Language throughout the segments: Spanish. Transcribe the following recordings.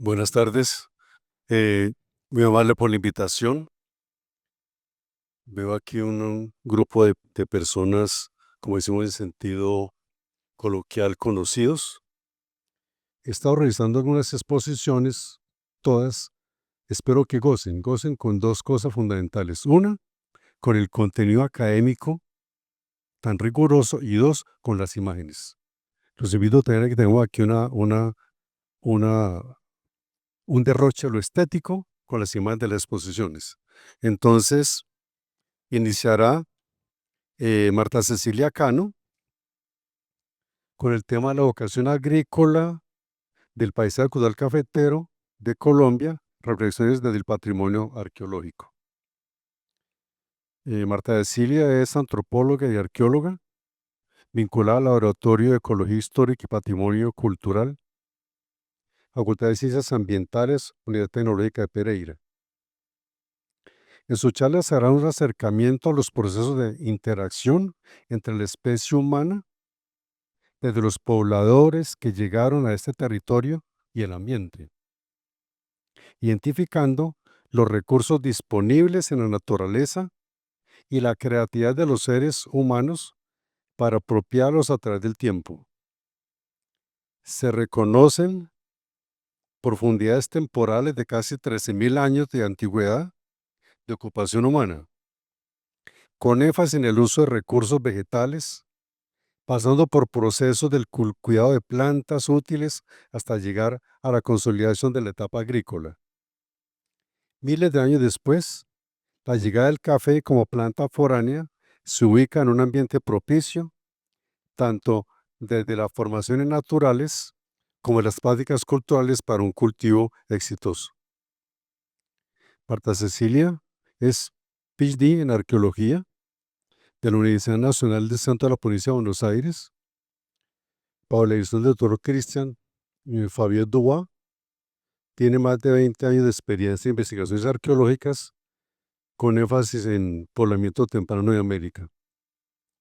Buenas tardes. Eh, Muy amable por la invitación. Veo aquí un grupo de personas, como decimos en sentido coloquial, conocidos. He estado revisando algunas exposiciones, todas. Espero que gocen con dos cosas fundamentales. Una, con el contenido académico tan riguroso y dos, con las imágenes. Los invito a tener que tenemos aquí una, un derroche a lo estético con las imágenes de las exposiciones. Entonces, iniciará Marta Cecilia Cano con el tema de la vocación agrícola del paisaje cultural cafetero de Colombia, reflexiones desde el patrimonio arqueológico. Marta Cecilia es antropóloga y arqueóloga, vinculada al Laboratorio de Ecología Histórica y Patrimonio Cultural, Facultad de Ciencias Ambientales, Unidad Tecnológica de Pereira. En su charla se hará un acercamiento a los procesos de interacción entre la especie humana desde los pobladores que llegaron a este territorio y el ambiente, identificando los recursos disponibles en la naturaleza y la creatividad de los seres humanos para apropiarlos a través del tiempo. Se reconocen profundidades temporales de casi 13.000 años de antigüedad de ocupación humana, con énfasis en el uso de recursos vegetales, pasando por procesos del cuidado de plantas útiles hasta llegar a la consolidación de la etapa agrícola. Miles de años después, la llegada del café como planta foránea se ubica en un ambiente propicio, tanto desde las formaciones naturales como las prácticas culturales para un cultivo exitoso. Marta Cecilia es PhD en arqueología de la Universidad Nacional de Santo de la Provincia de Buenos Aires, bajo la dirección del doctor Christian Fabiet Dubois. Tiene más de 20 años de experiencia en investigaciones arqueológicas con énfasis en poblamiento temprano de América.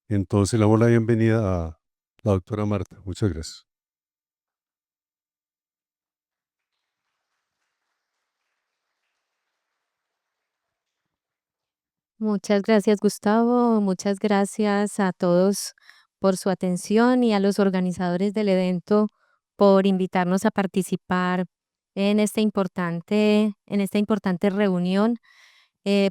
Entonces le damos la bienvenida a la doctora Marta. Muchas gracias. Muchas gracias, Gustavo. Muchas gracias a todos por su atención y a los organizadores del evento por invitarnos a participar en esta importante reunión.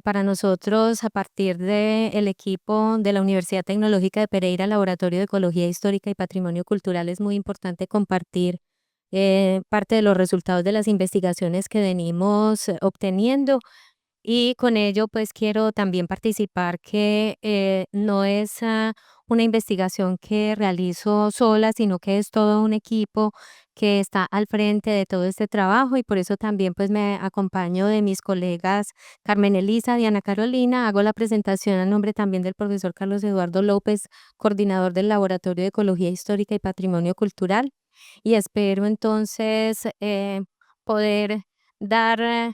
Para nosotros, a partir del equipo de la Universidad Tecnológica de Pereira, Laboratorio de Ecología Histórica y Patrimonio Cultural, es muy importante compartir parte de los resultados de las investigaciones que venimos obteniendo y con ello, pues quiero también participar que no es una investigación que realizo sola, sino que es todo un equipo que está al frente de todo este trabajo y por eso también pues me acompaño de mis colegas Carmen Elisa, Diana Carolina. Hago la presentación a nombre también del profesor Carlos Eduardo López, coordinador del Laboratorio de Ecología Histórica y Patrimonio Cultural. Y espero entonces poder dar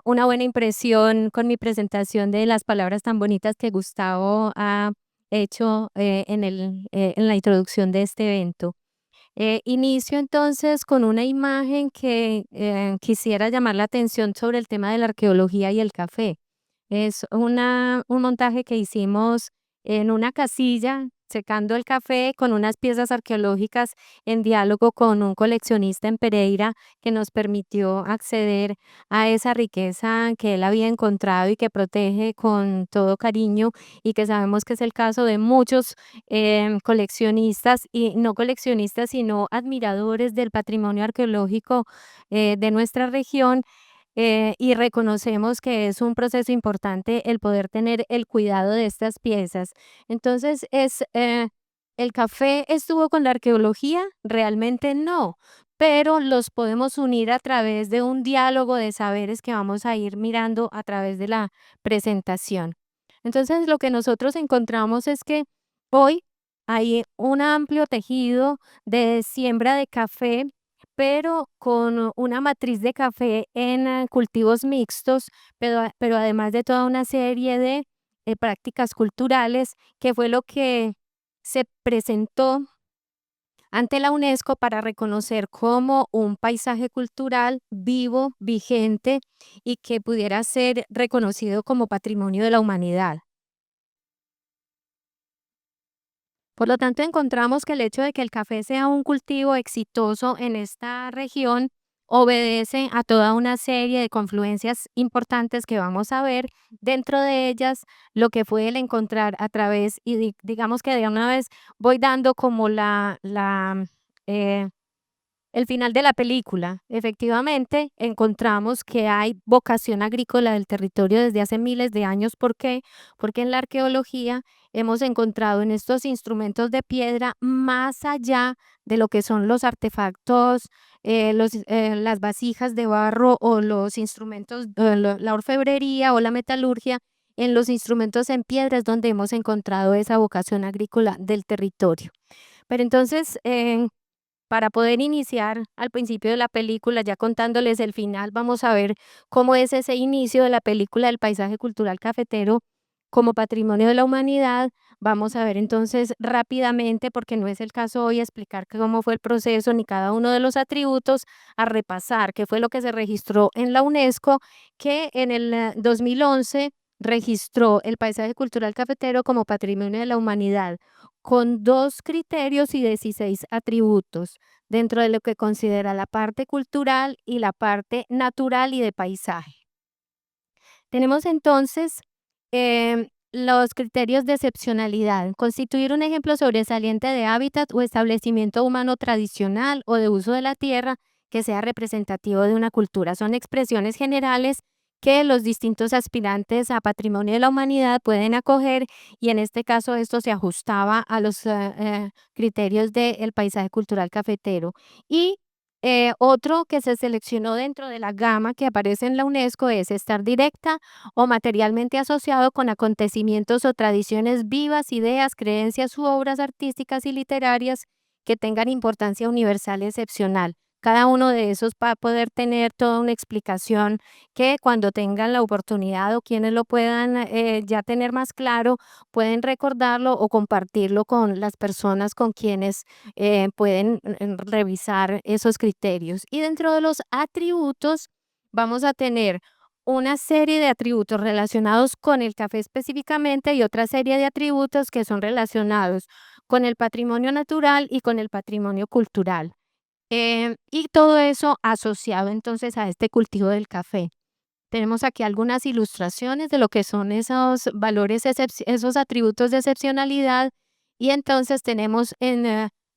una buena impresión con mi presentación de las palabras tan bonitas que Gustavo ha hecho en la introducción de este evento. Inicio entonces con una imagen que quisiera llamar la atención sobre el tema de la arqueología y el café. Es un montaje que hicimos en una casilla secando el café con unas piezas arqueológicas en diálogo con un coleccionista en Pereira que nos permitió acceder a esa riqueza que él había encontrado y que protege con todo cariño y que sabemos que es el caso de muchos coleccionistas y no coleccionistas, sino admiradores del patrimonio arqueológico de nuestra región. Y reconocemos que es un proceso importante el poder tener el cuidado de estas piezas. Entonces, ¿el café estuvo con la arqueología? Realmente no, pero los podemos unir a través de un diálogo de saberes que vamos a ir mirando a través de la presentación. Entonces, lo que nosotros encontramos es que hoy hay un amplio tejido de siembra de café, pero con una matriz de café en cultivos mixtos, pero además de toda una serie de prácticas culturales, que fue lo que se presentó ante la UNESCO para reconocer como un paisaje cultural vivo, vigente y que pudiera ser reconocido como patrimonio de la humanidad. Por lo tanto, encontramos que el hecho de que el café sea un cultivo exitoso en esta región obedece a toda una serie de confluencias importantes que vamos a ver, dentro de ellas lo que fue el encontrar a través, y digamos que de una vez voy dando como eh, el final de la película. Efectivamente, encontramos que hay vocación agrícola del territorio desde hace miles de años. ¿Por qué? Porque en la arqueología hemos encontrado en estos instrumentos de piedra, más allá de lo que son los artefactos, las vasijas de barro o los instrumentos, la orfebrería o la metalurgia, en los instrumentos en piedra es donde hemos encontrado esa vocación agrícola del territorio. Pero entonces, para poder iniciar al principio de la película, ya contándoles el final, vamos a ver cómo es ese inicio de la película del paisaje cultural cafetero como patrimonio de la humanidad. Vamos a ver entonces rápidamente, porque no es el caso hoy explicar cómo fue el proceso ni cada uno de los atributos, a repasar qué fue lo que se registró en la UNESCO, que en el 2011 registró el paisaje cultural cafetero como patrimonio de la humanidad, con 2 criterios y 16 atributos, dentro de lo que considera la parte cultural y la parte natural y de paisaje. Tenemos entonces los criterios de excepcionalidad: constituir un ejemplo sobresaliente de hábitat o establecimiento humano tradicional o de uso de la tierra que sea representativo de una cultura. Son expresiones generales que los distintos aspirantes a patrimonio de la humanidad pueden acoger, y en este caso esto se ajustaba a los criterios del paisaje cultural cafetero. Y otro que se seleccionó dentro de la gama que aparece en la UNESCO es estar directa o materialmente asociado con acontecimientos o tradiciones vivas, ideas, creencias u obras artísticas y literarias que tengan importancia universal y excepcional. Cada uno de esos va a poder tener toda una explicación, que cuando tengan la oportunidad o quienes lo puedan ya tener más claro, pueden recordarlo o compartirlo con las personas con quienes pueden revisar esos criterios. Y dentro de los atributos vamos a tener una serie de atributos relacionados con el café específicamente, y otra serie de atributos que son relacionados con el patrimonio natural y con el patrimonio cultural. Y todo eso asociado entonces a este cultivo del café. Tenemos aquí algunas ilustraciones de lo que son esos valores, esos atributos de excepcionalidad, y entonces tenemos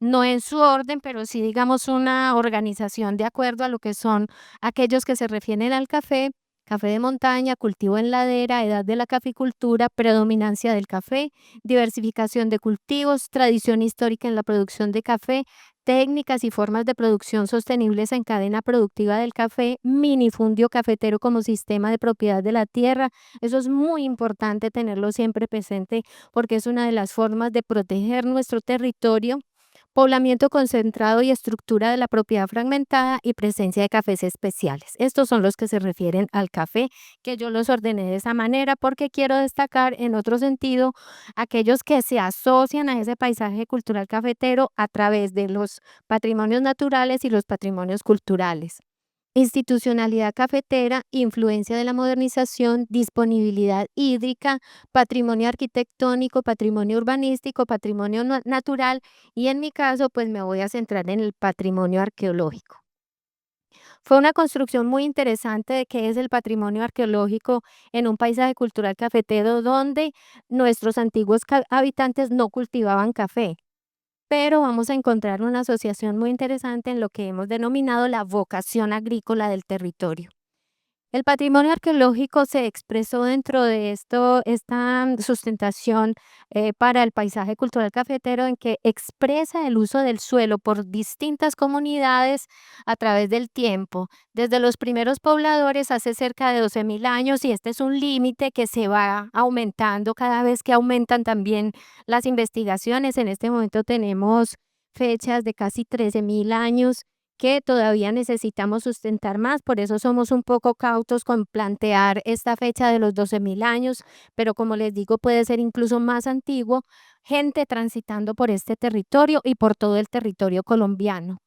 no en su orden, pero sí digamos una organización de acuerdo a lo que son aquellos que se refieren al café: café de montaña, cultivo en ladera, edad de la caficultura, predominancia del café, diversificación de cultivos, tradición histórica en la producción de café, técnicas y formas de producción sostenibles en cadena productiva del café, minifundio cafetero como sistema de propiedad de la tierra. Eso es muy importante tenerlo siempre presente, porque es una de las formas de proteger nuestro territorio: poblamiento concentrado y estructura de la propiedad fragmentada y presencia de cafés especiales. Estos son los que se refieren al café, que yo los ordené de esa manera porque quiero destacar en otro sentido aquellos que se asocian a ese paisaje cultural cafetero a través de los patrimonios naturales y los patrimonios culturales. Institucionalidad cafetera, influencia de la modernización, disponibilidad hídrica, patrimonio arquitectónico, patrimonio urbanístico, patrimonio natural, y en mi caso pues me voy a centrar en el patrimonio arqueológico. Fue una construcción muy interesante de qué es el patrimonio arqueológico en un paisaje cultural cafetero donde nuestros antiguos habitantes no cultivaban café, pero vamos a encontrar una asociación muy interesante en lo que hemos denominado la vocación agrícola del territorio. El patrimonio arqueológico se expresó dentro de esta sustentación para el paisaje cultural cafetero, en que expresa el uso del suelo por distintas comunidades a través del tiempo, desde los primeros pobladores hace cerca de 12.000 años, y este es un límite que se va aumentando cada vez que aumentan también las investigaciones. En este momento tenemos fechas de casi 13.000 años que todavía necesitamos sustentar más, por eso somos un poco cautos con plantear esta fecha de los 12.000 años, pero como les digo, puede ser incluso más antiguo, gente transitando por este territorio y por todo el territorio colombiano.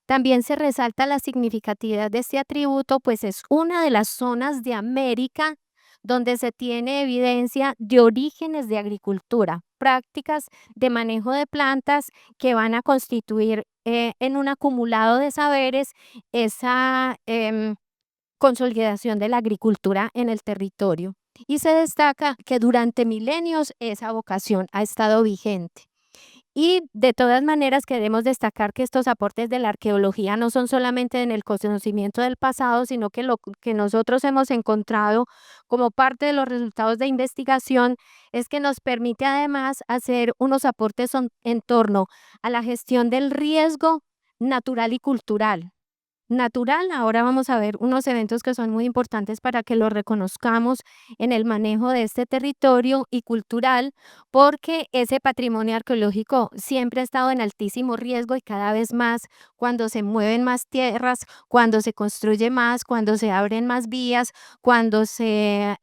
También se resalta la significatividad de este atributo, pues es una de las zonas de América donde se tiene evidencia de orígenes de agricultura, prácticas de manejo de plantas que van a constituir en un acumulado de saberes esa consolidación de la agricultura en el territorio. Y se destaca que durante milenios esa vocación ha estado vigente. Y de todas maneras queremos destacar que estos aportes de la arqueología no son solamente en el conocimiento del pasado, sino que lo que nosotros hemos encontrado como parte de los resultados de investigación es que nos permite además hacer unos aportes en torno a la gestión del riesgo natural y cultural. Natural, ahora vamos a ver unos eventos que son muy importantes para que los reconozcamos en el manejo de este territorio y cultural, porque ese patrimonio arqueológico siempre ha estado en altísimo riesgo y cada vez más cuando se mueven más tierras, cuando se construye más, cuando se abren más vías, cuando se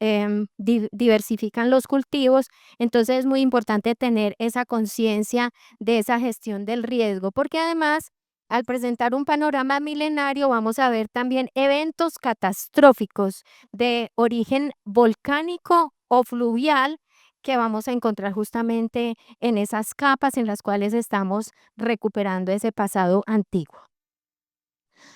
diversifican los cultivos. Entonces es muy importante tener esa conciencia de esa gestión del riesgo, porque además al presentar un panorama milenario, vamos a ver también eventos catastróficos de origen volcánico o fluvial que vamos a encontrar justamente en esas capas en las cuales estamos recuperando ese pasado antiguo.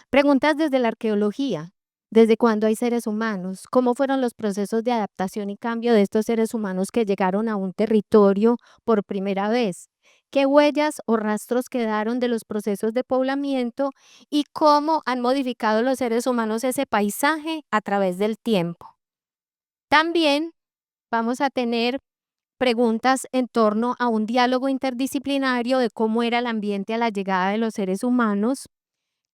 Preguntas desde la arqueología. ¿Desde cuándo hay seres humanos? ¿Cómo fueron los procesos de adaptación y cambio de estos seres humanos que llegaron a un territorio por primera vez? ¿Qué huellas o rastros quedaron de los procesos de poblamiento y cómo han modificado los seres humanos ese paisaje a través del tiempo? También vamos a tener preguntas en torno a un diálogo interdisciplinario de cómo era el ambiente a la llegada de los seres humanos,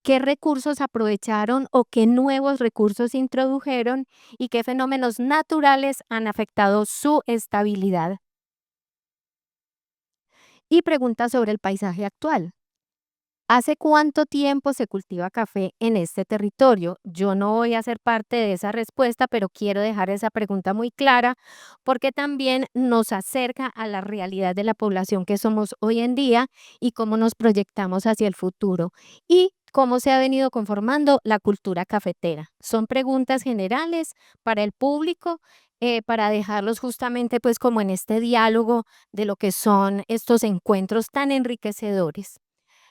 qué recursos aprovecharon o qué nuevos recursos introdujeron y qué fenómenos naturales han afectado su estabilidad. Y preguntas sobre el paisaje actual. ¿Hace cuánto tiempo se cultiva café en este territorio? Yo no voy a ser parte de esa respuesta, pero quiero dejar esa pregunta muy clara porque también nos acerca a la realidad de la población que somos hoy en día y cómo nos proyectamos hacia el futuro y cómo se ha venido conformando la cultura cafetera. Son preguntas generales para el público, para dejarlos justamente pues como en este diálogo de lo que son estos encuentros tan enriquecedores.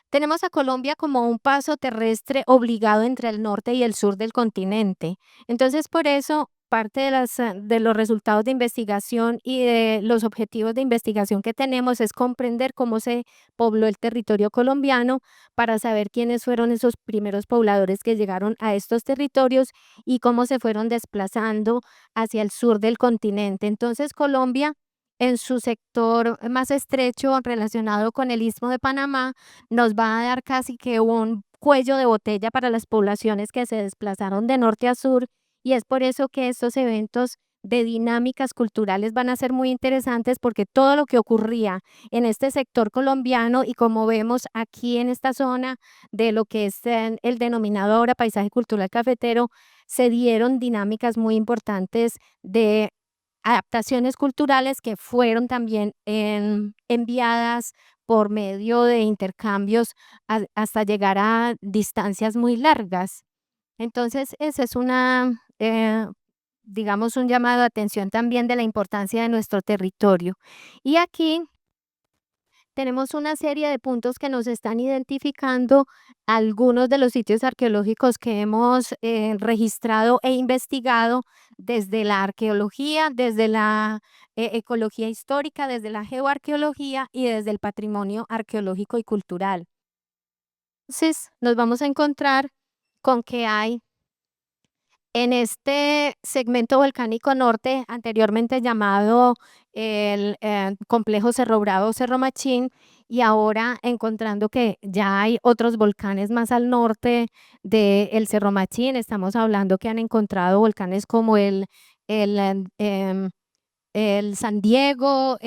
Tenemos a Colombia como un paso terrestre obligado entre el norte y el sur del continente. Entonces, por eso, parte de los resultados de investigación y de los objetivos de investigación que tenemos es comprender cómo se pobló el territorio colombiano para saber quiénes fueron esos primeros pobladores que llegaron a estos territorios y cómo se fueron desplazando hacia el sur del continente. Entonces, Colombia, en su sector más estrecho relacionado con el Istmo de Panamá, nos va a dar casi que un cuello de botella para las poblaciones que se desplazaron de norte a sur y es por eso que estos eventos de dinámicas culturales van a ser muy interesantes porque todo lo que ocurría en este sector colombiano y como vemos aquí en esta zona de lo que es el denominado ahora paisaje cultural cafetero, se dieron dinámicas muy importantes de adaptaciones culturales que fueron también enviadas por medio de intercambios hasta llegar a distancias muy largas. Entonces, ese es digamos, un llamado de atención también de la importancia de nuestro territorio. Y aquí tenemos una serie de puntos que nos están identificando algunos de los sitios arqueológicos que hemos registrado e investigado desde la arqueología, desde la ecología histórica, desde la geoarqueología y desde el patrimonio arqueológico y cultural. Entonces, nos vamos a encontrar con que hay en este segmento volcánico norte, anteriormente llamado el complejo Cerro Bravo, Cerro Machín, y ahora encontrando que ya hay otros volcanes más al norte del Cerro Machín, estamos hablando que han encontrado volcanes como el, el San Diego,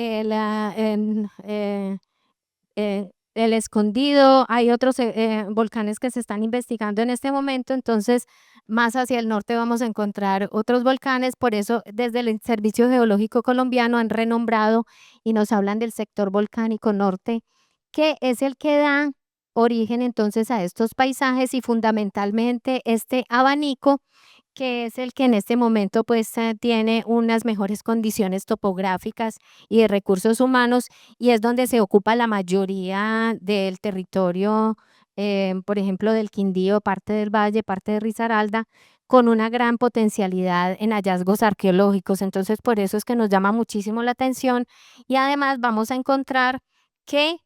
el Escondido, hay otros volcanes que se están investigando en este momento, entonces más hacia el norte vamos a encontrar otros volcanes, por eso desde el Servicio Geológico Colombiano han renombrado y nos hablan del sector volcánico norte, que es el que da origen entonces a estos paisajes y fundamentalmente este abanico que es el que en este momento pues tiene unas mejores condiciones topográficas y de recursos humanos y es donde se ocupa la mayoría del territorio, por ejemplo, del Quindío, parte del Valle, parte de Risaralda, con una gran potencialidad en hallazgos arqueológicos. Entonces, por eso es que nos llama muchísimo la atención y además vamos a encontrar que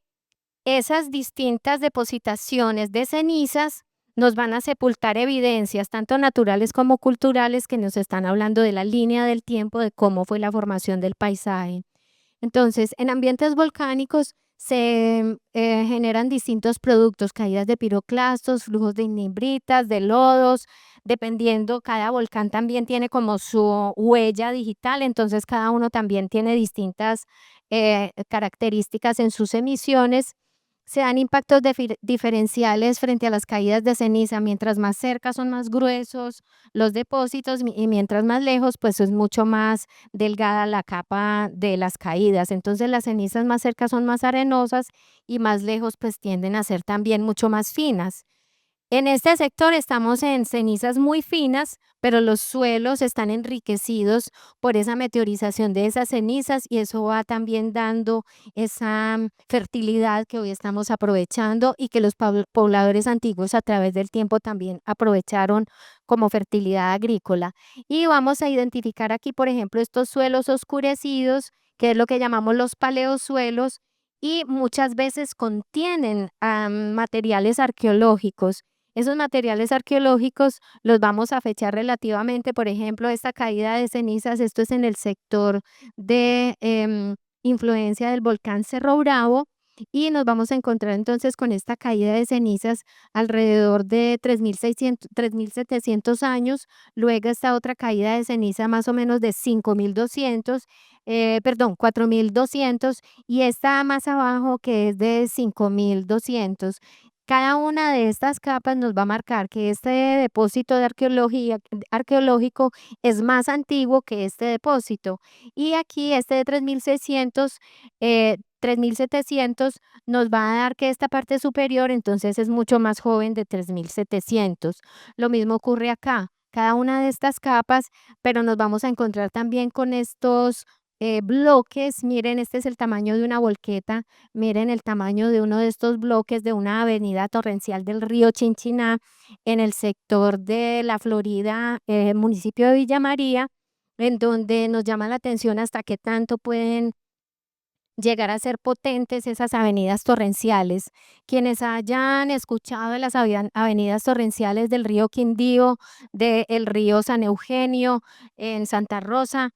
esas distintas depositaciones de cenizas nos van a sepultar evidencias, tanto naturales como culturales, que nos están hablando de la línea del tiempo, de cómo fue la formación del paisaje. Entonces, en ambientes volcánicos se generan distintos productos, caídas de piroclastos, flujos de ignimbritas, de lodos, dependiendo, cada volcán también tiene como su huella digital, entonces cada uno también tiene distintas características en sus emisiones. Se dan impactos diferenciales frente a las caídas de ceniza, mientras más cerca son más gruesos los depósitos y mientras más lejos, pues es mucho más delgada la capa de las caídas. Entonces las cenizas más cerca son más arenosas y más lejos pues tienden a ser también mucho más finas. En este sector estamos en cenizas muy finas, pero los suelos están enriquecidos por esa meteorización de esas cenizas y eso va también dando esa fertilidad que hoy estamos aprovechando y que los pobladores antiguos a través del tiempo también aprovecharon como fertilidad agrícola. Y vamos a identificar aquí, por ejemplo, estos suelos oscurecidos, que es lo que llamamos los paleosuelos, y muchas veces contienen materiales arqueológicos. Esos materiales arqueológicos los vamos a fechar relativamente, por ejemplo, esta caída de cenizas, esto es en el sector de influencia del volcán Cerro Bravo, y nos vamos a encontrar entonces con esta caída de cenizas alrededor de 3.600, 3.700 años, luego esta otra caída de ceniza más o menos de 5.200, perdón, 4.200 y esta más abajo que es de 5.200. Cada una de estas capas nos va a marcar que este depósito de arqueología arqueológico es más antiguo que este depósito. Y aquí este de 3.600, 3.700 nos va a dar que esta parte superior entonces es mucho más joven de 3.700. Lo mismo ocurre acá. Cada una de estas capas, pero nos vamos a encontrar también con estos bloques. Miren, este es el tamaño de una volqueta. Miren el tamaño de uno de estos bloques de una avenida torrencial del río Chinchiná en el sector de la Florida, municipio de Villa María, en donde nos llama la atención hasta qué tanto pueden llegar a ser potentes esas avenidas torrenciales. Quienes hayan escuchado de las avenidas torrenciales del río Quindío, del río San Eugenio, en Santa Rosa,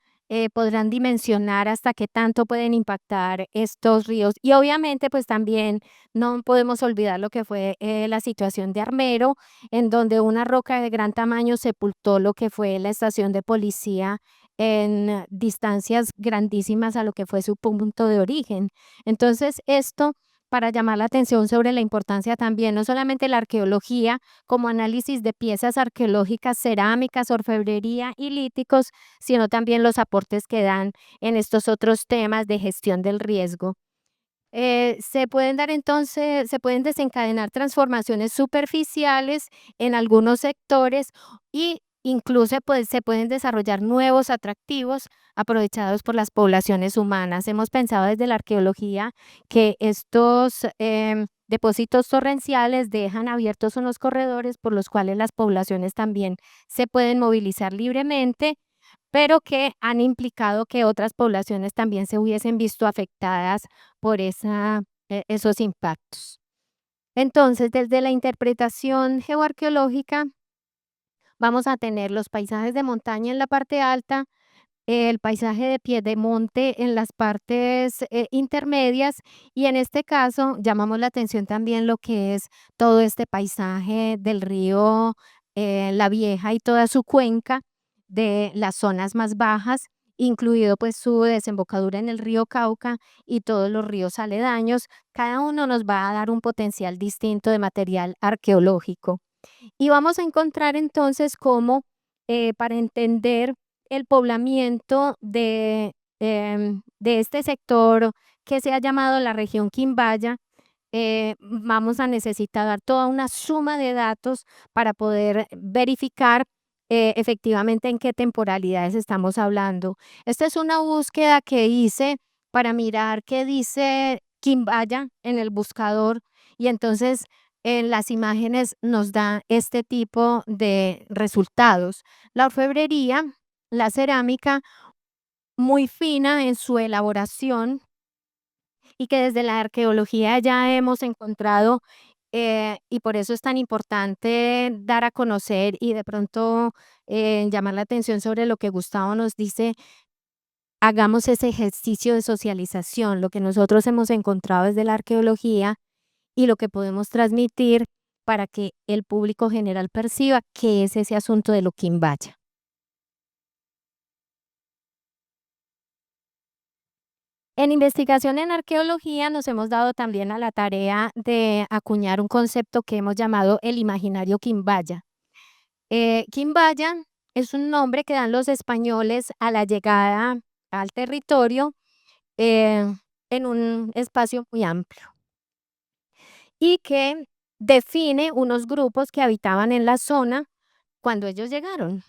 podrán dimensionar hasta qué tanto pueden impactar estos ríos. Y obviamente, pues también no podemos olvidar lo que fue la situación de Armero, en donde una roca de gran tamaño sepultó lo que fue la estación de policía en distancias grandísimas a lo que fue su punto de origen. Entonces, esto para llamar la atención sobre la importancia también, no solamente la arqueología como análisis de piezas arqueológicas, cerámicas, orfebrería y líticos, sino también los aportes que dan en estos otros temas de gestión del riesgo. Se pueden dar entonces, se pueden desencadenar transformaciones superficiales en algunos sectores y incluso pues, se pueden desarrollar nuevos atractivos aprovechados por las poblaciones humanas. Hemos pensado desde la arqueología que estos depósitos torrenciales dejan abiertos unos corredores por los cuales las poblaciones también se pueden movilizar libremente, pero que han implicado que otras poblaciones también se hubiesen visto afectadas por esos impactos. Entonces, desde la interpretación geoarqueológica, vamos a tener los paisajes de montaña en la parte alta, el paisaje de piedemonte en las partes intermedias y en este caso llamamos la atención también lo que es todo este paisaje del río La Vieja y toda su cuenca de las zonas más bajas incluido pues su desembocadura en el río Cauca y todos los ríos aledaños. Cada uno nos va a dar un potencial distinto de material arqueológico. Y vamos a encontrar entonces cómo, para entender el poblamiento de este sector que se ha llamado la región Quimbaya, vamos a necesitar toda una suma de datos para poder verificar efectivamente en qué temporalidades estamos hablando. Esta es una búsqueda que hice para mirar qué dice Quimbaya en el buscador y entonces en las imágenes nos da este tipo de resultados. La orfebrería, la cerámica, muy fina en su elaboración y que desde la arqueología ya hemos encontrado, y por eso es tan importante dar a conocer y de pronto llamar la atención sobre lo que Gustavo nos dice, hagamos ese ejercicio de socialización, lo que nosotros hemos encontrado desde la arqueología y lo que podemos transmitir para que el público general perciba qué es ese asunto de lo Quimbaya. En investigación en arqueología nos hemos dado también a la tarea de acuñar un concepto que hemos llamado el imaginario Quimbaya. Quimbaya es un nombre que dan los españoles a la llegada al territorio eh, en un espacio muy amplio y que define unos grupos que habitaban en la zona cuando ellos llegaron.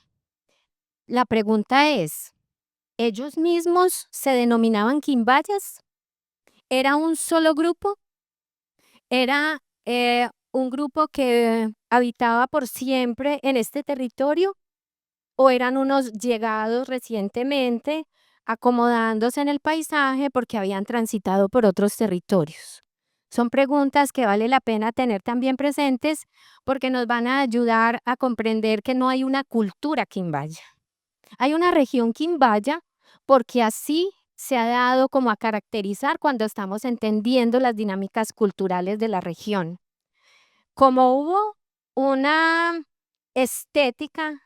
La pregunta es, ¿ellos mismos se denominaban Quimbayas? ¿Era un solo grupo? ¿Era un grupo que habitaba por siempre en este territorio? ¿O eran unos llegados recientemente, acomodándose en el paisaje porque habían transitado por otros territorios? Son preguntas que vale la pena tener también presentes porque nos van a ayudar a comprender que no hay una cultura quimbaya. Hay una región quimbaya porque así se ha dado como a caracterizar cuando estamos entendiendo las dinámicas culturales de la región. Como hubo una estética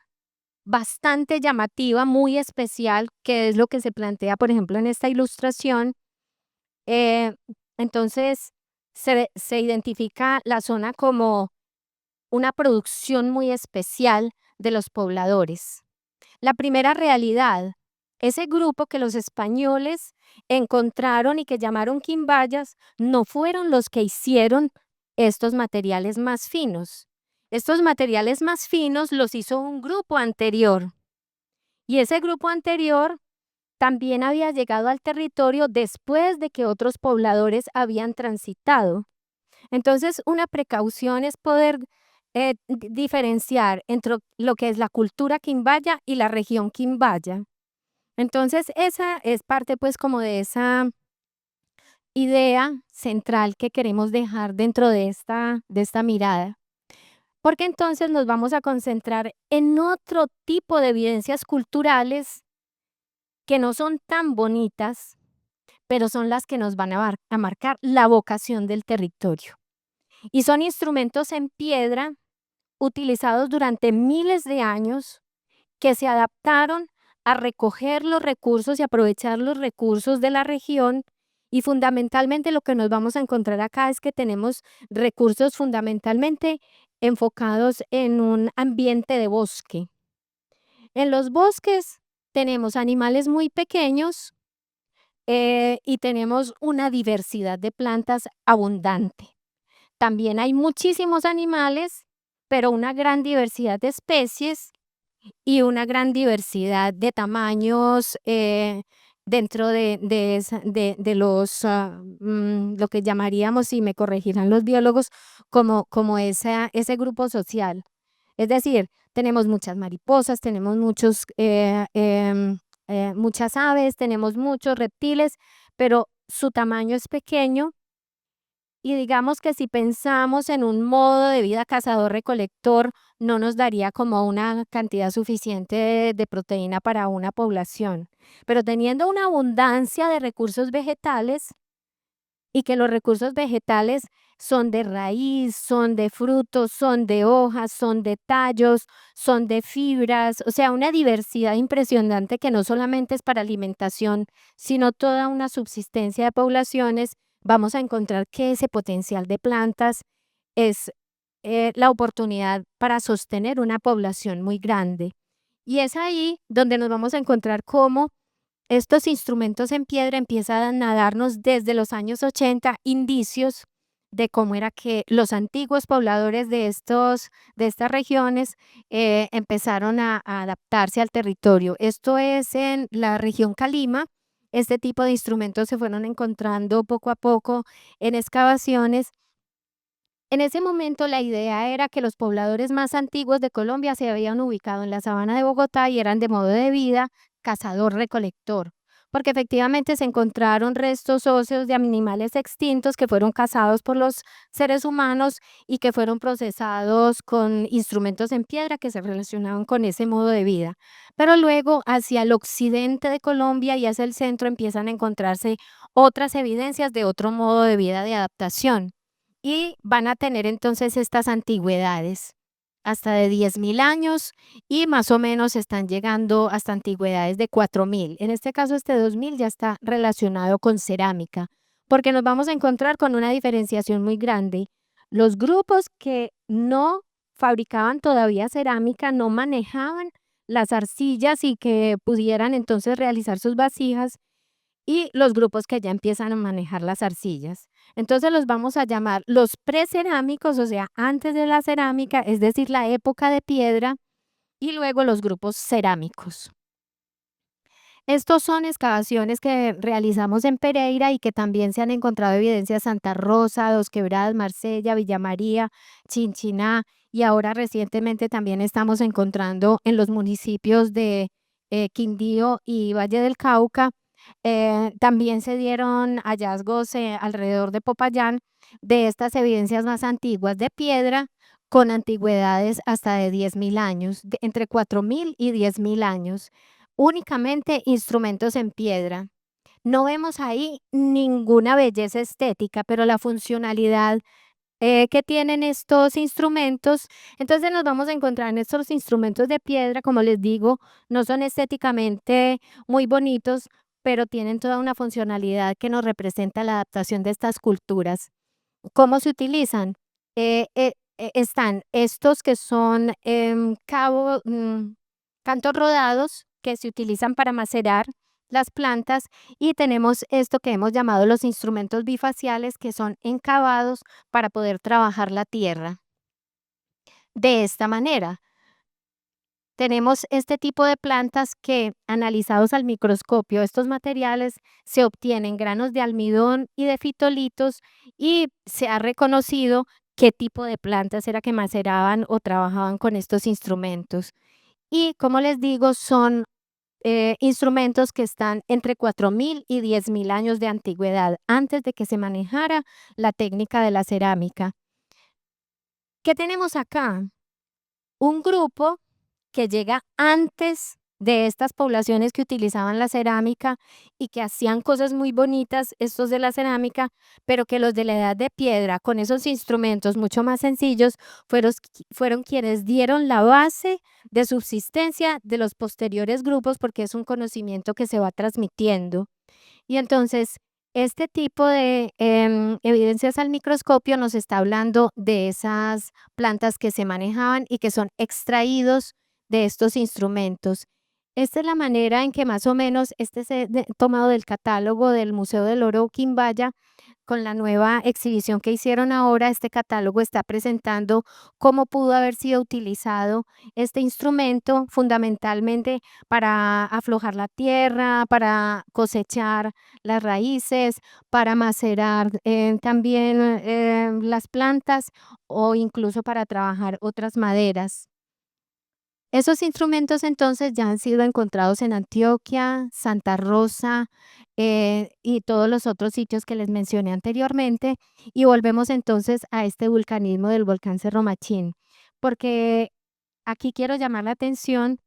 bastante llamativa, muy especial, que es lo que se plantea, por ejemplo, en esta ilustración, eh, entonces se identifica la zona como una producción muy especial de los pobladores. La primera realidad, ese grupo que los españoles encontraron y que llamaron quimbayas, no fueron los que hicieron estos materiales más finos. Estos materiales más finos los hizo un grupo anterior. Y ese grupo anterior también había llegado al territorio después de que otros pobladores habían transitado. Entonces, una precaución es poder diferenciar entre lo que es la cultura quimbaya y la región quimbaya. Entonces, esa es parte pues como de esa idea central que queremos dejar dentro de esta mirada. Porque entonces nos vamos a concentrar en otro tipo de evidencias culturales que no son tan bonitas, pero son las que nos van a marcar la vocación del territorio. Y son instrumentos en piedra utilizados durante miles de años que se adaptaron a recoger los recursos y aprovechar los recursos de la región. Y fundamentalmente lo que nos vamos a encontrar acá es que tenemos recursos fundamentalmente enfocados en un ambiente de bosque. En los bosques tenemos animales muy pequeños y tenemos una diversidad de plantas abundante. También hay muchísimos animales, pero una gran diversidad de especies y una gran diversidad de tamaños dentro de los, lo que llamaríamos, y me corregirán los biólogos, como ese grupo social. Es decir, tenemos muchas mariposas, tenemos muchas aves, tenemos muchos reptiles, pero su tamaño es pequeño y digamos que si pensamos en un modo de vida cazador-recolector, no nos daría como una cantidad suficiente de proteína para una población. Pero teniendo una abundancia de recursos vegetales, y que los recursos vegetales son de raíz, son de frutos, son de hojas, son de tallos, son de fibras, o sea, una diversidad impresionante que no solamente es para alimentación, sino toda una subsistencia de poblaciones. Vamos a encontrar que ese potencial de plantas es la oportunidad para sostener una población muy grande. Y es ahí donde nos vamos a encontrar cómo estos instrumentos en piedra empiezan a darnos desde los años 80 indicios de cómo era que los antiguos pobladores de estas regiones empezaron a adaptarse al territorio. Esto es en la región Calima. Este tipo de instrumentos se fueron encontrando poco a poco en excavaciones. En ese momento la idea era que los pobladores más antiguos de Colombia se habían ubicado en la sabana de Bogotá y eran de modo de vida cazador-recolector, porque efectivamente se encontraron restos óseos de animales extintos que fueron cazados por los seres humanos y que fueron procesados con instrumentos en piedra que se relacionaban con ese modo de vida. Pero luego hacia el occidente de Colombia y hacia el centro empiezan a encontrarse otras evidencias de otro modo de vida de adaptación. Y van a tener entonces estas antigüedades hasta de 10.000 años y más o menos están llegando hasta antigüedades de 4.000. En este caso, este 2.000 ya está relacionado con cerámica, porque nos vamos a encontrar con una diferenciación muy grande. Los grupos que no fabricaban todavía cerámica, no manejaban las arcillas y que pudieran entonces realizar sus vasijas, y los grupos que ya empiezan a manejar las arcillas. Entonces los vamos a llamar los precerámicos, o sea, antes de la cerámica, es decir, la época de piedra, y luego los grupos cerámicos. Estos son excavaciones que realizamos en Pereira y que también se han encontrado evidencias Santa Rosa, Dos Quebradas, Marsella, Villa María, Chinchiná, y ahora recientemente también estamos encontrando en los municipios de Quindío y Valle del Cauca. También se dieron hallazgos alrededor de Popayán de estas evidencias más antiguas de piedra con antigüedades hasta de 10.000 años, entre 4.000 y 10.000 años. Únicamente instrumentos en piedra. No vemos ahí ninguna belleza estética, pero la funcionalidad que tienen estos instrumentos, entonces nos vamos a encontrar en estos instrumentos de piedra, como les digo, no son estéticamente muy bonitos, pero tienen toda una funcionalidad que nos representa la adaptación de estas culturas. ¿Cómo se utilizan? Están estos que son cantos rodados que se utilizan para macerar las plantas, y tenemos esto que hemos llamado los instrumentos bifaciales, que son encavados para poder trabajar la tierra. De esta manera, tenemos este tipo de plantas que, analizados al microscopio, estos materiales se obtienen granos de almidón y de fitolitos, y se ha reconocido qué tipo de plantas era que maceraban o trabajaban con estos instrumentos. Y como les digo, son instrumentos que están entre 4.000 y 10.000 años de antigüedad, antes de que se manejara la técnica de la cerámica. ¿Qué tenemos acá? Un grupo que llega antes de estas poblaciones que utilizaban la cerámica y que hacían cosas muy bonitas, estos de la cerámica, pero que los de la edad de piedra, con esos instrumentos mucho más sencillos, fueron quienes dieron la base de subsistencia de los posteriores grupos, porque es un conocimiento que se va transmitiendo. Y entonces, este tipo de evidencias al microscopio nos está hablando de esas plantas que se manejaban y que son extraídos de estos instrumentos. Esta es la manera en que más o menos tomado del catálogo del Museo del Oro Quimbaya. Con la nueva exhibición que hicieron ahora, este catálogo está presentando cómo pudo haber sido utilizado este instrumento fundamentalmente para aflojar la tierra, para cosechar las raíces, para macerar también las plantas, o incluso para trabajar otras maderas. Esos instrumentos entonces ya han sido encontrados en Antioquia, Santa Rosa, y todos los otros sitios que les mencioné anteriormente, y volvemos entonces a este vulcanismo del volcán Cerro Machín, porque aquí quiero llamar la atención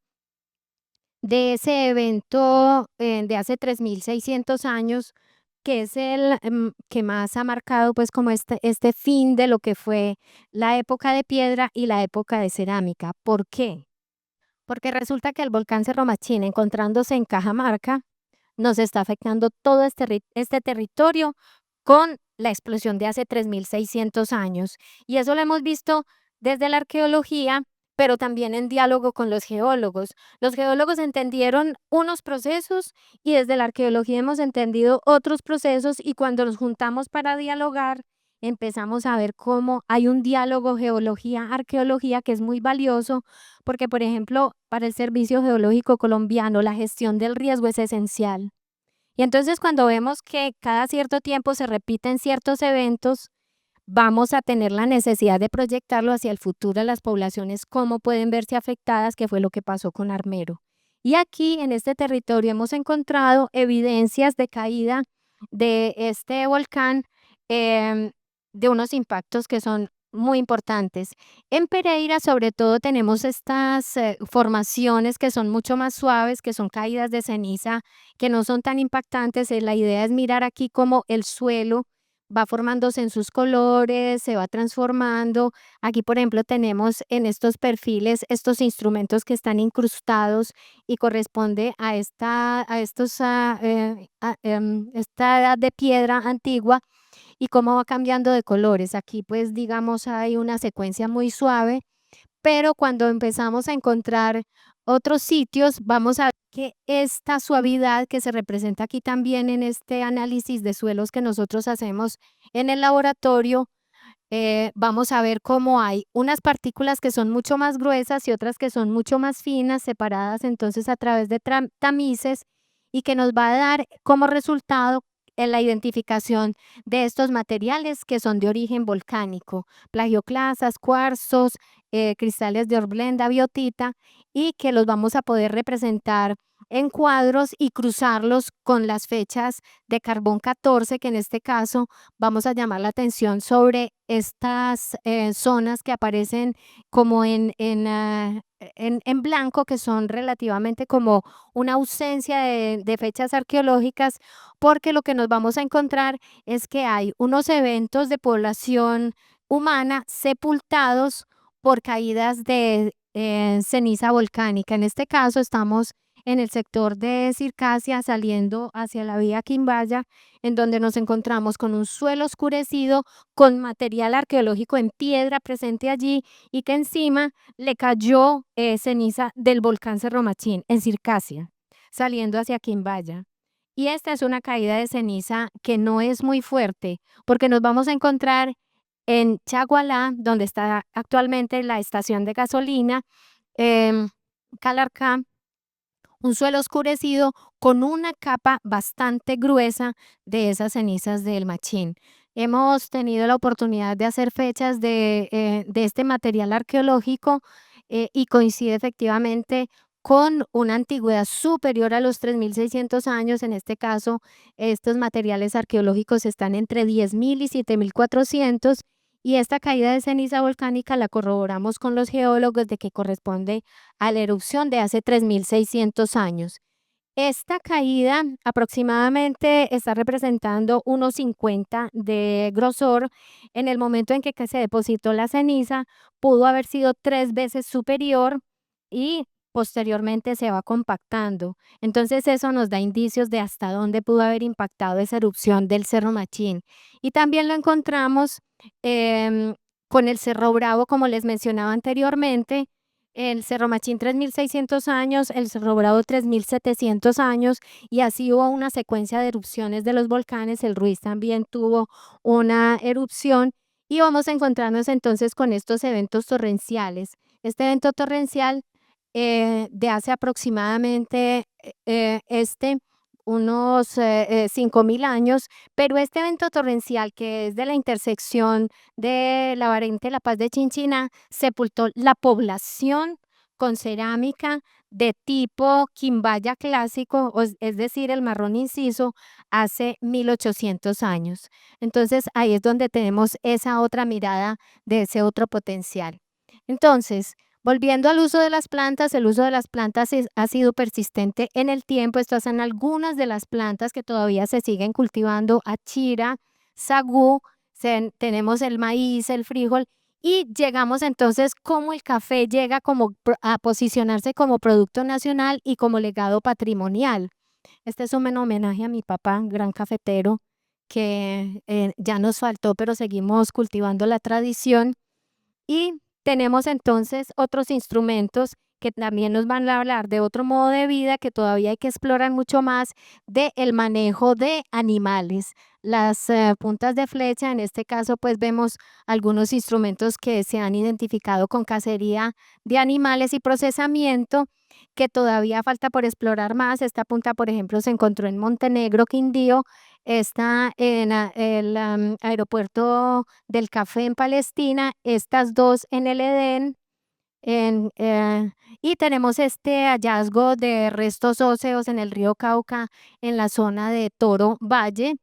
de ese evento de hace 3.600 años, que es el que más ha marcado pues como este fin de lo que fue la época de piedra y la época de cerámica. ¿Por qué? Porque resulta que el volcán Cerro Machín, encontrándose en Cajamarca, nos está afectando todo este territorio con la explosión de hace 3.600 años. Y eso lo hemos visto desde la arqueología, pero también en diálogo con los geólogos. Los geólogos entendieron unos procesos y desde la arqueología hemos entendido otros procesos y cuando nos juntamos para dialogar, empezamos a ver cómo hay un diálogo geología-arqueología que es muy valioso porque, por ejemplo, para el Servicio Geológico Colombiano, la gestión del riesgo es esencial. Y entonces cuando vemos que cada cierto tiempo se repiten ciertos eventos, vamos a tener la necesidad de proyectarlo hacia el futuro a las poblaciones, cómo pueden verse afectadas, que fue lo que pasó con Armero. Y aquí en este territorio hemos encontrado evidencias de caída de este volcán, em, de unos impactos que son muy importantes. En Pereira, sobre todo, tenemos estas formaciones que son mucho más suaves, que son caídas de ceniza, que no son tan impactantes. La idea es mirar aquí cómo el suelo va formándose en sus colores, se va transformando. Aquí, por ejemplo, tenemos en estos perfiles estos instrumentos que están incrustados y corresponde a esta edad de piedra antigua y cómo va cambiando de colores. Aquí, pues, digamos, hay una secuencia muy suave, pero cuando empezamos a encontrar otros sitios, vamos a ver que esta suavidad que se representa aquí también en este análisis de suelos que nosotros hacemos en el laboratorio, vamos a ver cómo hay unas partículas que son mucho más gruesas y otras que son mucho más finas, separadas entonces a través de tamices y que nos va a dar como resultado en la identificación de estos materiales que son de origen volcánico, plagioclasas, cuarzos, cristales de horblenda, biotita, y que los vamos a poder representar en cuadros y cruzarlos con las fechas de carbón 14, que en este caso vamos a llamar la atención sobre estas zonas que aparecen como en blanco, que son relativamente como una ausencia de fechas arqueológicas, porque lo que nos vamos a encontrar es que hay unos eventos de población humana sepultados por caídas de ceniza volcánica. En este caso estamos en el sector de Circasia, saliendo hacia la vía Quimbaya, en donde nos encontramos con un suelo oscurecido, con material arqueológico en piedra presente allí y que encima le cayó ceniza del volcán Cerro Machín en Circasia, saliendo hacia Quimbaya. Y esta es una caída de ceniza que no es muy fuerte, porque nos vamos a encontrar en Chagualá, donde está actualmente la estación de gasolina, Calarcá, un suelo oscurecido con una capa bastante gruesa de esas cenizas del Machín. Hemos tenido la oportunidad de hacer fechas de este material arqueológico y coincide efectivamente con una antigüedad superior a los 3.600 años. En este caso, estos materiales arqueológicos están entre 10.000 y 7.400 y esta caída de ceniza volcánica la corroboramos con los geólogos de que corresponde a la erupción de hace 3.600 años. Esta caída aproximadamente está representando unos 50 de grosor. En el momento en que se depositó la ceniza, pudo haber sido 3 veces superior y posteriormente se va compactando. Entonces eso nos da indicios de hasta dónde pudo haber impactado esa erupción del Cerro Machín. Y también lo encontramos em, con el Cerro Bravo, como les mencionaba anteriormente, el Cerro Machín 3.600 años, el Cerro Bravo 3.700 años, y así hubo una secuencia de erupciones de los volcanes. El Ruiz también tuvo una erupción y vamos a encontrarnos entonces con estos eventos torrenciales. Este evento torrencial de hace aproximadamente unos 5.000 años, pero este evento torrencial que es de la intersección de la variante La Paz de Chinchiná, sepultó la población con cerámica de tipo quimbaya clásico, es decir, el marrón inciso, hace 1.800 años. Entonces ahí es donde tenemos esa otra mirada de ese otro potencial. Entonces, Volviendo al uso de las plantas, el uso de las plantas ha sido persistente en el tiempo. Estas son algunas de las plantas que todavía se siguen cultivando: achira, sagú, tenemos el maíz, el frijol, y llegamos entonces como el café llega como a posicionarse como producto nacional y como legado patrimonial. Este es un homenaje a mi papá, gran cafetero, que ya nos faltó, pero seguimos cultivando la tradición. Y tenemos entonces otros instrumentos que también nos van a hablar de otro modo de vida que todavía hay que explorar mucho más, de el manejo de animales. Las puntas de flecha, en este caso, pues vemos algunos instrumentos que se han identificado con cacería de animales y procesamiento, que todavía falta por explorar más. Esta punta, por ejemplo, se encontró en Montenegro, Quindío, está en el aeropuerto del Café en Palestina, estas dos en el Edén, en, y tenemos este hallazgo de restos óseos en el río Cauca, en la zona de Toro Valle,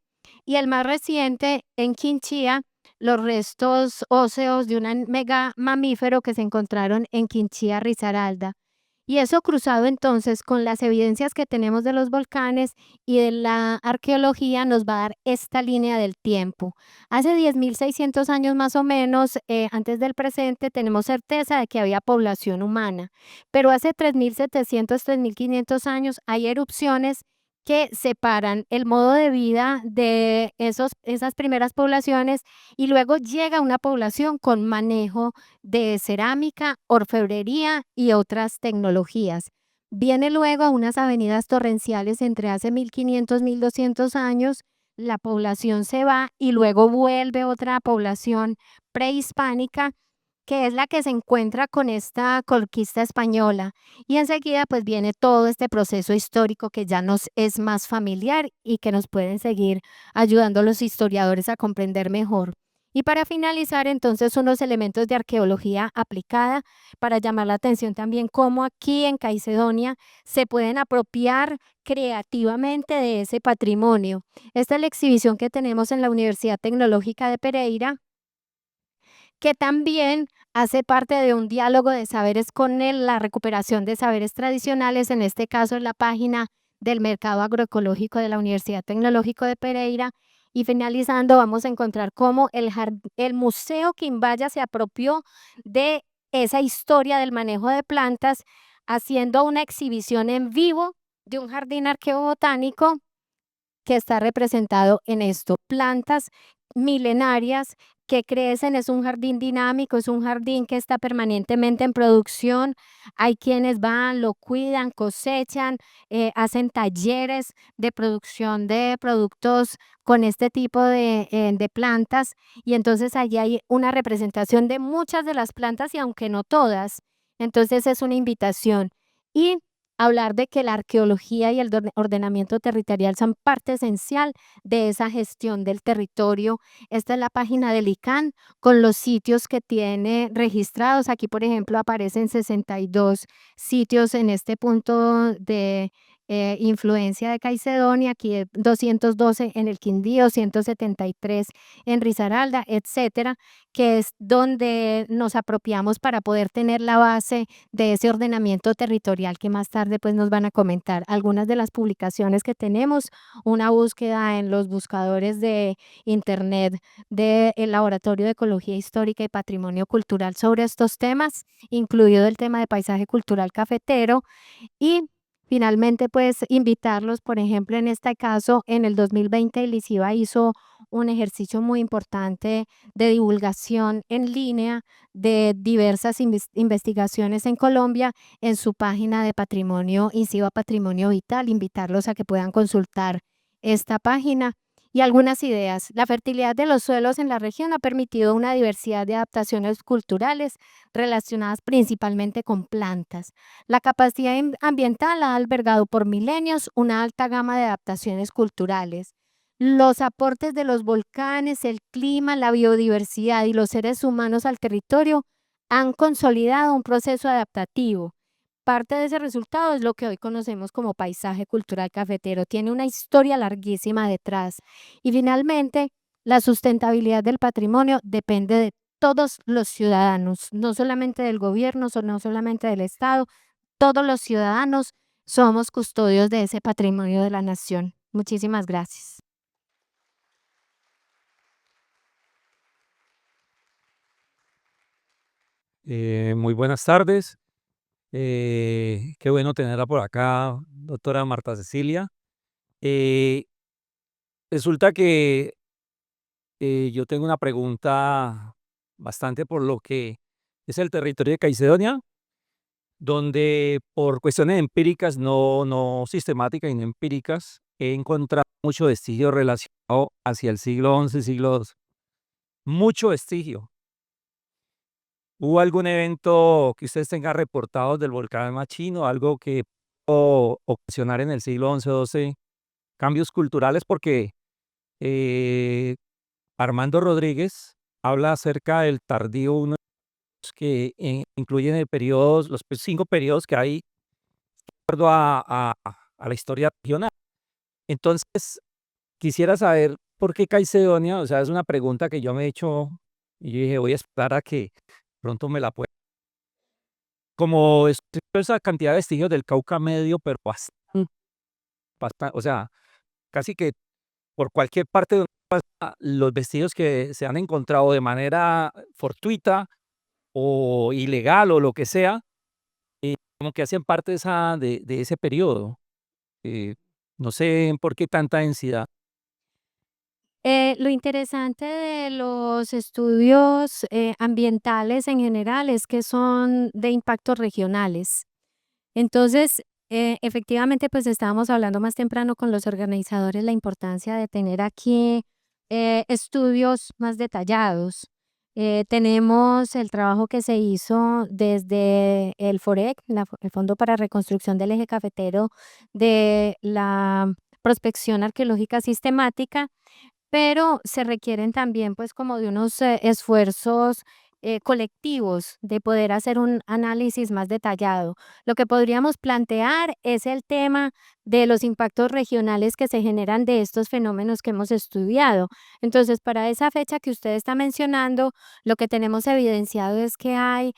y el más reciente en Quinchía, los restos óseos de un mega mamífero que se encontraron en Quinchía, Risaralda. Y eso cruzado entonces con las evidencias que tenemos de los volcanes y de la arqueología nos va a dar esta línea del tiempo. Hace 10.600 años más o menos, antes del presente, tenemos certeza de que había población humana, pero hace 3.700, 3.500 años hay erupciones que separan el modo de vida de esas primeras poblaciones, y luego llega una población con manejo de cerámica, orfebrería y otras tecnologías. Viene luego unas avenidas torrenciales entre hace 1.500, 1.200 años, la población se va y luego vuelve otra población prehispánica, que es la que se encuentra con esta conquista española. Y enseguida pues viene todo este proceso histórico que ya nos es más familiar y que nos pueden seguir ayudando los historiadores a comprender mejor. Y para finalizar, entonces, unos elementos de arqueología aplicada para llamar la atención también cómo aquí en Caicedonia se pueden apropiar creativamente de ese patrimonio. Esta es la exhibición que tenemos en la Universidad Tecnológica de Pereira, que también hace parte de un diálogo de saberes con la recuperación de saberes tradicionales, en este caso en la página del Mercado Agroecológico de la Universidad Tecnológica de Pereira. Y finalizando, vamos a encontrar cómo el Museo Quimbaya se apropió de esa historia del manejo de plantas, haciendo una exhibición en vivo de un jardín arqueobotánico que está representado en esto. Plantas milenarias que crecen, es un jardín dinámico, es un jardín que está permanentemente en producción. Hay quienes van, lo cuidan, cosechan, hacen talleres de producción de productos con este tipo de plantas, y entonces allí hay una representación de muchas de las plantas y aunque no todas, entonces es una invitación. Y hablar de que la arqueología y el ordenamiento territorial son parte esencial de esa gestión del territorio. Esta es la página del ICANN con los sitios que tiene registrados. Aquí, por ejemplo, aparecen 62 sitios en este punto de influencia de Caicedonia, aquí 212 en el Quindío, 173 en Risaralda, etcétera, que es donde nos apropiamos para poder tener la base de ese ordenamiento territorial que más tarde pues nos van a comentar. Algunas de las publicaciones que tenemos, una búsqueda en los buscadores de internet del Laboratorio de Ecología Histórica y Patrimonio Cultural sobre estos temas, incluido el tema de paisaje cultural cafetero. Y finalmente, pues invitarlos, por ejemplo, en este caso, en el 2020 el ICIBA hizo un ejercicio muy importante de divulgación en línea de diversas investigaciones en Colombia en su página de patrimonio, ICIBA Patrimonio Vital. Invitarlos a que puedan consultar esta página. Y algunas ideas. La fertilidad de los suelos en la región ha permitido una diversidad de adaptaciones culturales relacionadas principalmente con plantas. La capacidad ambiental ha albergado por milenios una alta gama de adaptaciones culturales. Los aportes de los volcanes, el clima, la biodiversidad y los seres humanos al territorio han consolidado un proceso adaptativo. Parte de ese resultado es lo que hoy conocemos como paisaje cultural cafetero. Tiene una historia larguísima detrás. Y finalmente, la sustentabilidad del patrimonio depende de todos los ciudadanos, no solamente del gobierno, no solamente del Estado, todos los ciudadanos somos custodios de ese patrimonio de la nación. Muchísimas gracias. Muy buenas tardes. Qué bueno tenerla por acá, doctora Marta Cecilia. Eh, Resulta que yo tengo una pregunta bastante por lo que es el territorio de Caicedonia, donde por cuestiones empíricas, no sistemáticas y no empíricas, he encontrado mucho vestigio relacionado hacia el siglo XI, siglo XII. Mucho vestigio. ¿Hubo algún evento que ustedes tengan reportados del volcán Machino, algo que pudo ocasionar en el siglo XI-XII cambios culturales? Porque eh, Armando Rodríguez habla acerca del tardío uno que incluyen el periodos, los 5 periodos que hay de acuerdo a la historia regional. Entonces, quisiera saber por qué Caicedonia, o sea, es una pregunta que yo me he hecho y yo dije, voy a esperar a que pronto me la pueda. Como es esa cantidad de vestigios del Cauca medio, pero o sea, casi que por cualquier parte donde pasa, los vestigios que se han encontrado de manera fortuita o ilegal o lo que sea, como que hacen parte de ese periodo. Eh, no sé por qué tanta densidad. Lo interesante de los estudios ambientales en general es que son de impactos regionales. Entonces, efectivamente, pues estábamos hablando más temprano con los organizadores la importancia de tener aquí estudios más detallados. Tenemos el trabajo que se hizo desde el FOREC, el Fondo para Reconstrucción del Eje Cafetero, de la prospección arqueológica sistemática, pero se requieren también, pues, como de unos, esfuerzos, colectivos de poder hacer un análisis más detallado. Lo que podríamos plantear es el tema de los impactos regionales que se generan de estos fenómenos que hemos estudiado. Entonces, para esa fecha que usted está mencionando, lo que tenemos evidenciado es que hay,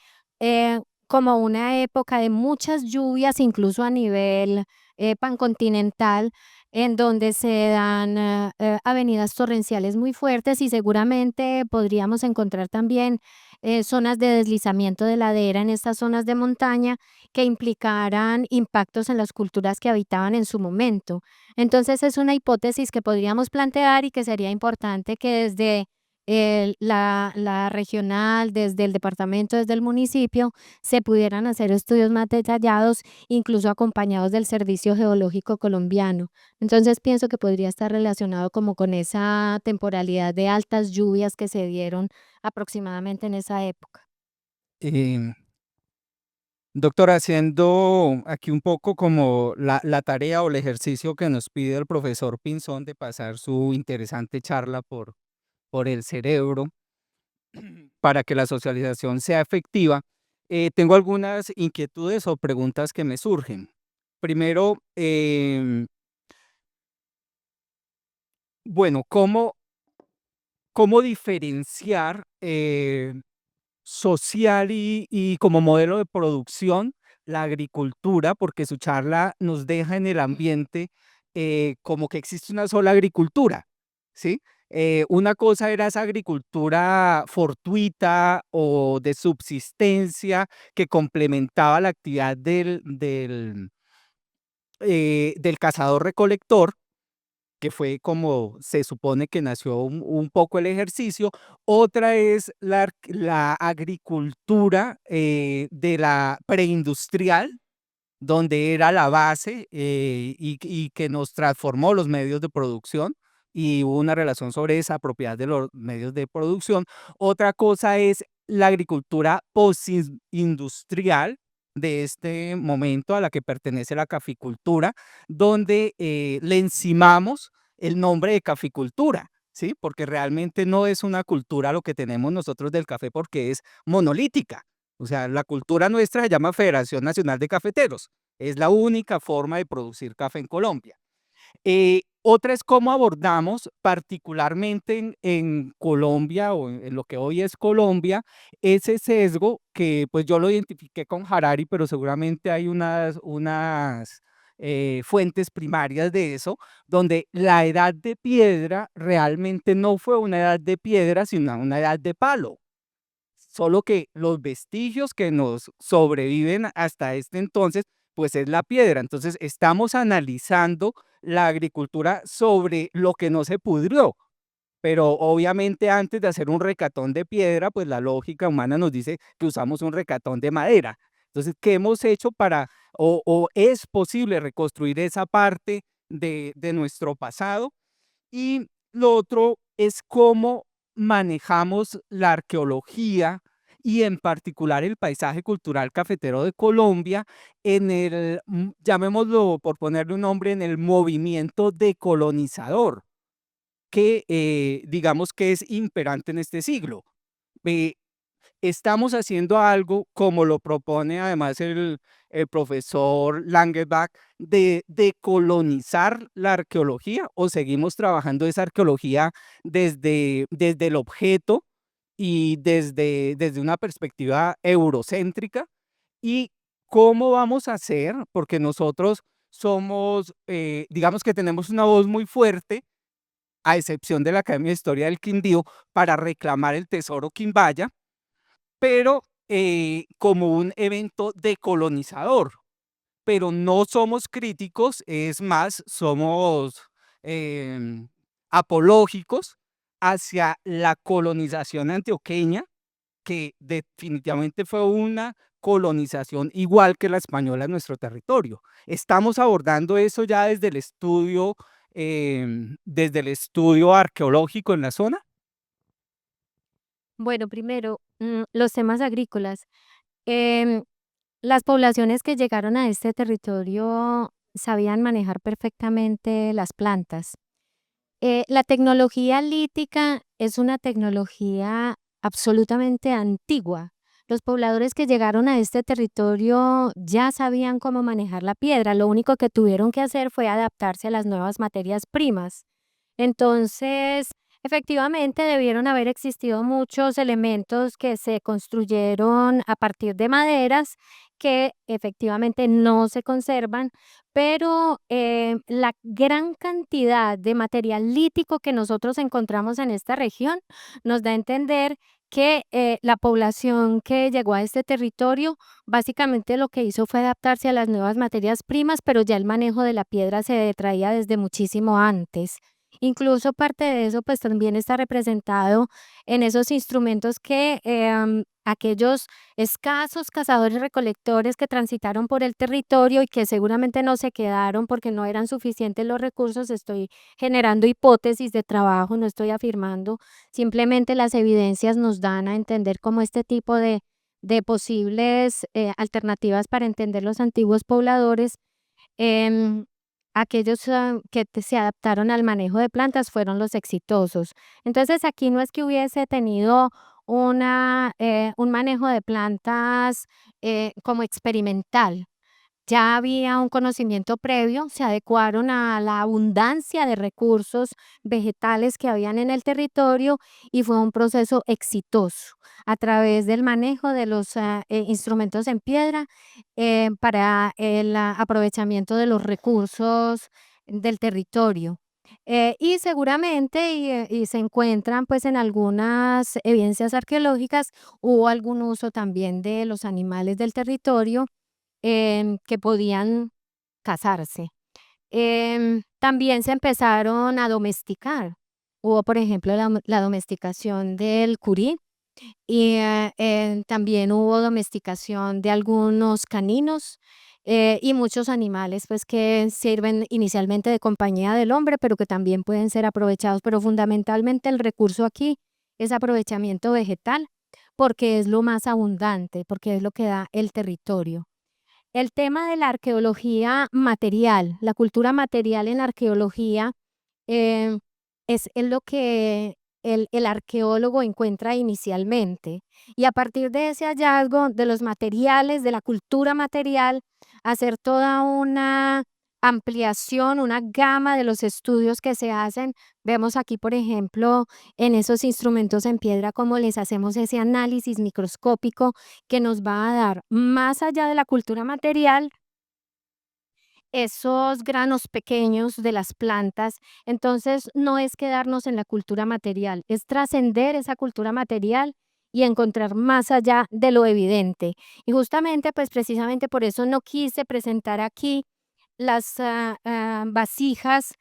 como una época de muchas lluvias, incluso a nivel, pancontinental, en donde se dan avenidas torrenciales muy fuertes y seguramente podríamos encontrar también zonas de deslizamiento de ladera en estas zonas de montaña que implicaran impactos en las culturas que habitaban en su momento. Entonces es una hipótesis que podríamos plantear y que sería importante que desde la regional, desde el departamento, desde el municipio, se pudieran hacer estudios más detallados, incluso acompañados del Servicio Geológico Colombiano. Entonces pienso que podría estar relacionado como con esa temporalidad de altas lluvias que se dieron aproximadamente en esa época. Em, Doctora, haciendo aquí un poco como la tarea o el ejercicio que nos pide el profesor Pinzón de pasar su interesante charla por el cerebro para que la socialización sea efectiva, tengo algunas inquietudes o preguntas que me surgen. Primero, bueno, ¿cómo diferenciar social y como modelo de producción la agricultura? Porque su charla nos deja en el ambiente como que existe una sola agricultura, ¿sí? Una cosa era esa agricultura fortuita o de subsistencia que complementaba la actividad del cazador-recolector, que fue como se supone que nació un poco el ejercicio. Otra es la agricultura de la preindustrial, donde era la base y que nos transformó los medios de producción y hubo una relación sobre esa propiedad de los medios de producción. Otra cosa es la agricultura postindustrial de este momento a la que pertenece la caficultura, donde le encimamos el nombre de caficultura, ¿sí? Porque realmente no es una cultura lo que tenemos nosotros del café porque es monolítica. O sea, la cultura nuestra se llama Federación Nacional de Cafeteros. Es la única forma de producir café en Colombia. Otra es cómo abordamos, particularmente en Colombia o en lo que hoy es Colombia, ese sesgo que pues yo lo identifiqué con Harari, pero seguramente hay unas fuentes primarias de eso, donde la edad de piedra realmente no fue una edad de piedra, sino una edad de palo. Solo que los vestigios que nos sobreviven hasta este entonces, pues es la piedra. Entonces estamos analizando la agricultura sobre lo que no se pudrió, pero obviamente antes de hacer un recatón de piedra, pues la lógica humana nos dice que usamos un recatón de madera. Entonces, ¿qué hemos hecho o es posible reconstruir esa parte de nuestro pasado? Y lo otro es cómo manejamos la arqueología y en particular el paisaje cultural cafetero de Colombia llamémoslo por ponerle un nombre, en el movimiento decolonizador que digamos que es imperante en este siglo. Eh, Estamos haciendo algo como lo propone además el profesor Langebach de colonizar la arqueología, o seguimos trabajando esa arqueología desde el objeto y desde una perspectiva eurocéntrica. ¿Y cómo vamos a hacer? Porque nosotros somos, digamos que tenemos una voz muy fuerte, a excepción de la Academia de Historia del Quindío, para reclamar el tesoro Quimbaya, pero como un evento decolonizador. Pero no somos críticos, es más, somos apológicos hacia la colonización antioqueña, que definitivamente fue una colonización igual que la española en nuestro territorio. Estamos abordando eso ya desde el estudio arqueológico en la zona. Bueno, primero, los temas agrícolas. Em, las poblaciones que llegaron a este territorio sabían manejar perfectamente las plantas. La tecnología lítica es una tecnología absolutamente antigua. Los pobladores que llegaron a este territorio ya sabían cómo manejar la piedra, lo único que tuvieron que hacer fue adaptarse a las nuevas materias primas. Entonces, efectivamente, debieron haber existido muchos elementos que se construyeron a partir de maderas que efectivamente no se conservan, pero la gran cantidad de material lítico que nosotros encontramos en esta región nos da a entender que la población que llegó a este territorio básicamente lo que hizo fue adaptarse a las nuevas materias primas, pero ya el manejo de la piedra se traía desde muchísimo antes. Incluso parte de eso pues también está representado en esos instrumentos que aquellos escasos cazadores recolectores que transitaron por el territorio y que seguramente no se quedaron porque no eran suficientes los recursos. Estoy generando hipótesis de trabajo, no estoy afirmando, simplemente las evidencias nos dan a entender cómo este tipo de posibles alternativas para entender los antiguos pobladores. Em, Aquellos se adaptaron al manejo de plantas fueron los exitosos. Entonces, aquí no es que hubiese tenido un manejo de plantas como experimental. Ya había un conocimiento previo, se adecuaron a la abundancia de recursos vegetales que habían en el territorio y fue un proceso exitoso a través del manejo de los instrumentos en piedra para el aprovechamiento de los recursos del territorio. Y seguramente, y se encuentran pues en algunas evidencias arqueológicas, hubo algún uso también de los animales del territorio que podían casarse. También se empezaron a domesticar. Hubo, por ejemplo, la domesticación del curí y también hubo domesticación de algunos caninos y muchos animales pues que sirven inicialmente de compañía del hombre, pero que también pueden ser aprovechados. Pero fundamentalmente el recurso aquí es aprovechamiento vegetal porque es lo más abundante, porque es lo que da el territorio. El tema de la arqueología material, la cultura material en arqueología, eh, es en lo que el arqueólogo encuentra inicialmente. Y a partir de ese hallazgo de los materiales, de la cultura material, hacer toda una ampliación, una gama de los estudios que se hacen. Vemos aquí, por ejemplo, en esos instrumentos en piedra, cómo les hacemos ese análisis microscópico que nos va a dar, más allá de la cultura material, esos granos pequeños de las plantas. Entonces, no es quedarnos en la cultura material, es trascender esa cultura material y encontrar más allá de lo evidente. Y justamente, pues precisamente por eso no quise presentar aquí las vasijas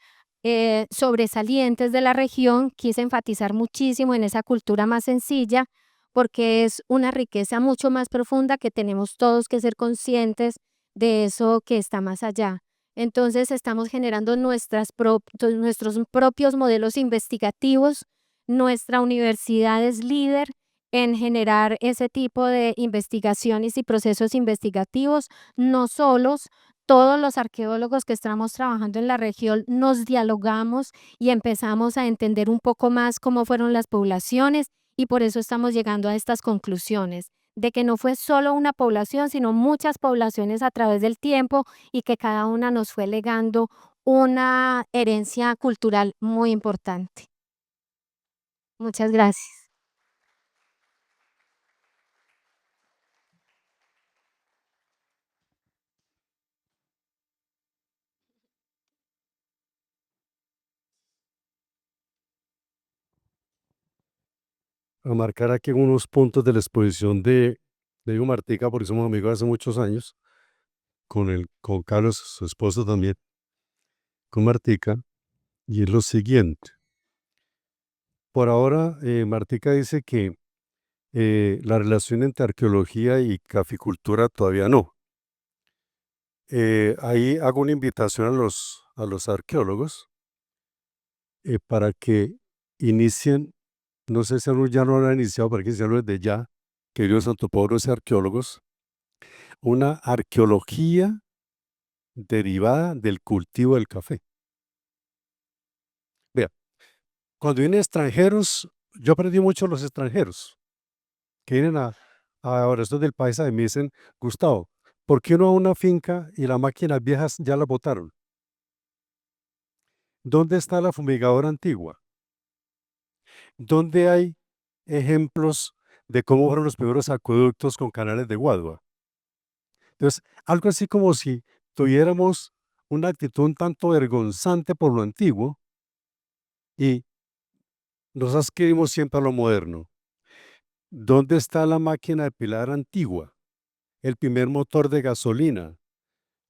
sobresalientes de la región. Quise enfatizar muchísimo en esa cultura más sencilla, porque es una riqueza mucho más profunda que tenemos todos que ser conscientes de eso que está más allá. Entonces, estamos generando nuestros propios modelos investigativos. Nuestra universidad es líder en generar ese tipo de investigaciones y procesos investigativos, no solos. Todos los arqueólogos que estamos trabajando en la región nos dialogamos y empezamos a entender un poco más cómo fueron las poblaciones, y por eso estamos llegando a estas conclusiones de que no fue solo una población, sino muchas poblaciones a través del tiempo, y que cada una nos fue legando una herencia cultural muy importante. Muchas gracias. A marcar aquí unos puntos de la exposición de Diego Martica, porque somos amigos hace muchos años, con Carlos, su esposo también, con Martica, y es lo siguiente. Por ahora, Martica dice que la relación entre arqueología y caficultura todavía no. Ahí hago una invitación a los arqueólogos para que inicien, no sé si algunos ya no lo han iniciado, para que iniciarlo desde ya, queridos antropólogos y arqueólogos, una arqueología derivada del cultivo del café. Vea, cuando vienen extranjeros, yo aprendí mucho de los extranjeros que vienen ahora estos del país y me dicen, Gustavo, ¿por qué no a una finca y las máquinas viejas ya las botaron? ¿Dónde está la fumigadora antigua? ¿Dónde hay ejemplos de cómo fueron los primeros acueductos con canales de Guadua? Entonces, algo así como si tuviéramos una actitud un tanto vergonzante por lo antiguo y nos ascribimos siempre a lo moderno. ¿Dónde está la máquina de pilar antigua? El primer motor de gasolina,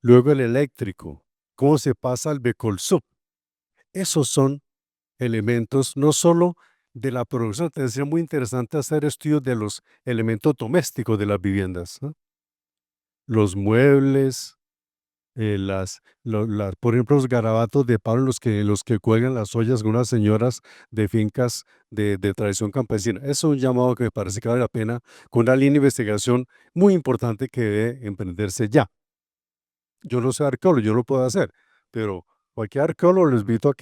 luego el eléctrico, cómo se pasa al Becolsub. Esos son elementos no solo de la producción, te decía muy interesante hacer estudios de los elementos domésticos de las viviendas, ¿no? Los muebles, por ejemplo, los garabatos de palo en los que cuelgan las ollas con unas señoras de fincas de tradición campesina. Eso es un llamado que me parece que vale la pena, con una línea de investigación muy importante que debe emprenderse ya. Yo no soy arqueólogo, yo lo puedo hacer, pero cualquier arqueólogo les invito a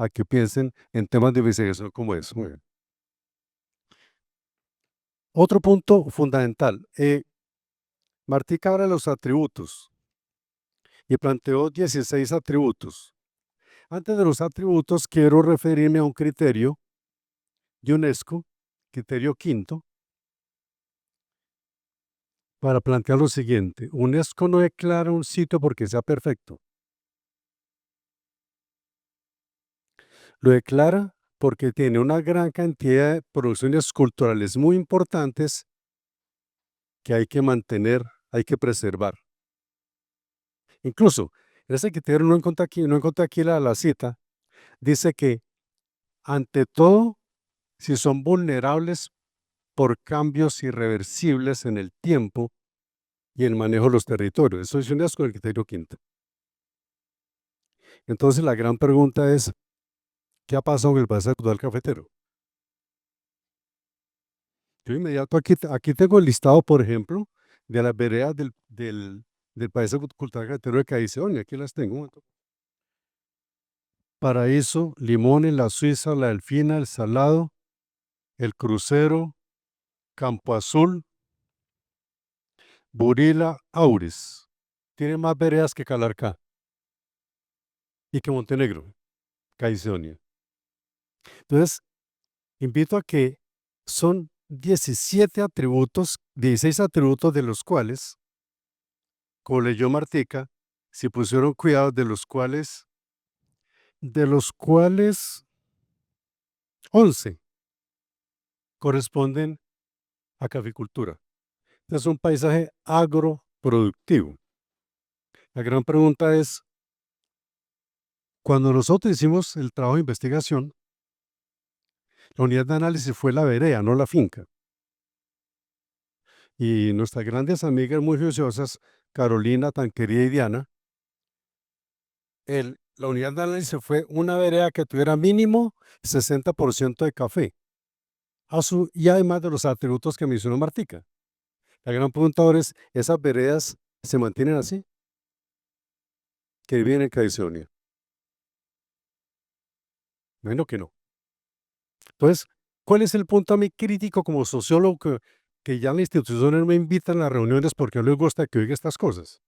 que piensen en temas de investigación como eso. Muy bien. Otro punto fundamental, Martí habla de los atributos y planteó 16 atributos. Antes de los atributos, quiero referirme a un criterio de UNESCO, criterio quinto, para plantear lo siguiente. UNESCO no declara un sitio porque sea perfecto. Lo declara porque tiene una gran cantidad de producciones culturales muy importantes que hay que mantener, hay que preservar. Incluso, ese criterio no encontré aquí la cita, dice que ante todo, si son vulnerables por cambios irreversibles en el tiempo y el manejo de los territorios. Eso es UNESCO con el criterio quinto. Entonces la gran pregunta es, ¿qué ha pasado con el paisaje cultural cafetero? Yo inmediato aquí tengo el listado, por ejemplo, de las veredas del paisaje cultural cafetero de Caicedonia. Aquí las tengo. Un momento. Paraíso, Limones, La Suiza, La Delfina, El Salado, El Crucero, Campo Azul, Burila, Auris. Tiene más veredas que Calarcá. y que Montenegro, Caicedonia. Entonces, invito a que son 17 atributos, 16 atributos de los cuales, como leyó Martica, se pusieron cuidado de los cuales 11 corresponden a caficultura. Es un paisaje agroproductivo. La gran pregunta es, cuando nosotros hicimos el trabajo de investigación, la unidad de análisis fue la vereda, no la finca. Y nuestras grandes amigas muy juiciosas, Carolina, tan querida y Diana, la unidad de análisis fue una vereda que tuviera mínimo 60% de café, y además de los atributos que mencionó Martica. La gran pregunta ahora es, ¿esas veredas se mantienen así? Que viven en Caicedonia. Bueno, que no. Entonces, ¿cuál es el punto a mí crítico como sociólogo que ya las instituciones me invitan a las reuniones porque no les gusta que oiga estas cosas?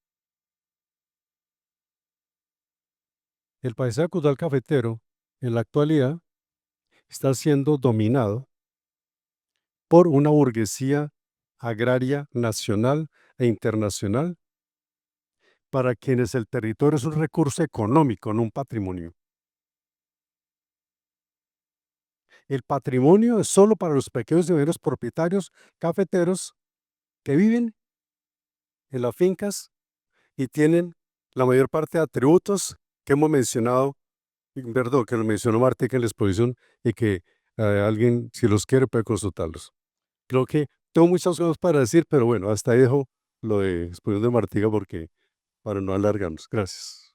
El paisaje cultural cafetero en la actualidad está siendo dominado por una burguesía agraria nacional e internacional para quienes el territorio es un recurso económico, no un patrimonio. El patrimonio es solo para los pequeños y medianos propietarios cafeteros que viven en las fincas y tienen la mayor parte de atributos que hemos mencionado, perdón, que lo mencionó Martica en la exposición y que alguien, si los quiere, puede consultarlos. Creo que tengo muchas cosas para decir, pero bueno, hasta ahí dejo lo de exposición de Martica para no alargarnos. Gracias.